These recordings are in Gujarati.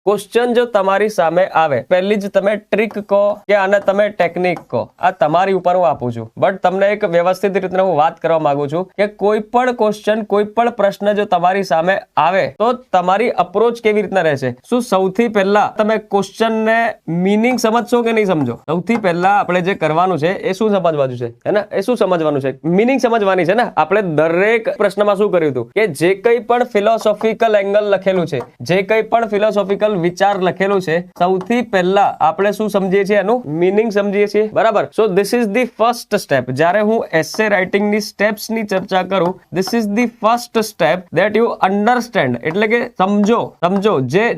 ક્વેશ્ચન જો તમારી સામે આવે, પહેલી જ તમે ટ્રીક કહો કે આને તમે ટેકનિક કહો, આ તમારી ઉપર હું આપું છું, બટ તમને એક વ્યવસ્થિત રીતે હું વાત કરવા માંગુ છું કે કોઈ પણ ક્વેશ્ચન, કોઈ પણ પ્રશ્ન જો તમારી સામે આવે તો તમારી અપ્રોચ કેવી રીતના રહેશે. શું સૌથી પહેલા તમે ક્વેશ્ચન ને મીનિંગ સમજશો કે નહીં સમજો? સૌથી પહેલા આપણે જે કરવાનું છે એ શું સમજવાનું છે, હે ને? એ શું સમજવાનું છે? મીનિંગ સમજવાની છે ને. આપણે દરેક પ્રશ્નમાં શું કર્યું હતું કે જે કંઈ પણ ફિલોસોફિકલ એંગલ લખેલું છે, જે કંઈ પણ ફિલોસોફિકલ વિચાર લખેલું છે, સૌથી પહેલા આપણે શું સમજીએ છીએ? એનું મીનિંગ સમજીએ છીએ, બરાબર? So this is the first step. જ્યારે હું એસે રાઇટિંગ ની સ્ટેપ્સ ની ચર્ચા કરું, this is the first step that you understand, એટલે કે સમજો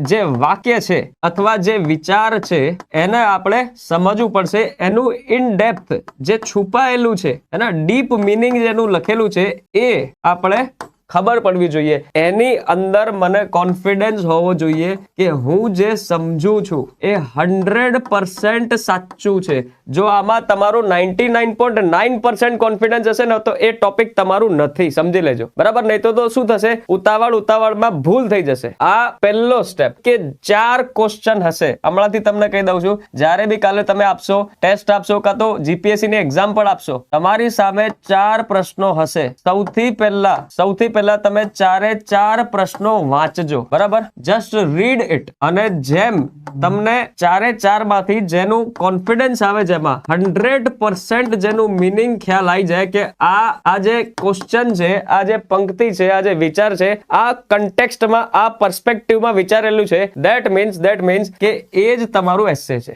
જે વાક્ય છે અથવા જે વિચાર છે એને આપણે સમજવું પડશે. એનું ઇન ડેપ્થ જે છુપાયેલું છે, એના ડીપ મીનિંગ જેનું લખેલું છે એ આપણે ખબર પડવી જોઈએ. એની અંદર મને કોન્ફિડન્સ હોવો જોઈએ કે હું જે સમજું છું એ 100% સાચું છે. જો આમાં તમારું 99.9% કોન્ફિડન્સ હશે ને તો એ ટોપિક તમારું નથી, સમજી લેજો, બરાબર? નહીં તો શું થશે? ઉતાવળમાં ભૂલ થઈ જશે. આ પહેલો સ્ટેપ કે 4 ક્વેશ્ચન હશે. હમણાંથી તમને કહી દઉં છું, જ્યારે બી કાલે તમે આપશો, ટેસ્ટ આપશો કાં તો જીપીએસસી ની એક્ઝામ પણ આપશો, તમારી સામે 4 પ્રશ્નો હશે. સૌથી પહેલા તમે 4 પ્રશ્નો વાંચજો, બરાબર? Just read it. અને જેમ તમને 4 માંથી જેનું કોન્ફિડન્સ આવે, જેમાં 100% જેનું મીનિંગ ખ્યાલ આવી જાય કે આ જે ક્વેશ્ચન છે, આ જે પંક્તિ છે, આ જે વિચાર છે, આ કન્ટેક્સ્ટમાં, આ પર્સપેક્ટિવમાં વિચારેલું છે, ધેટ મીન્સ કે એ જ તમારું એસે છે.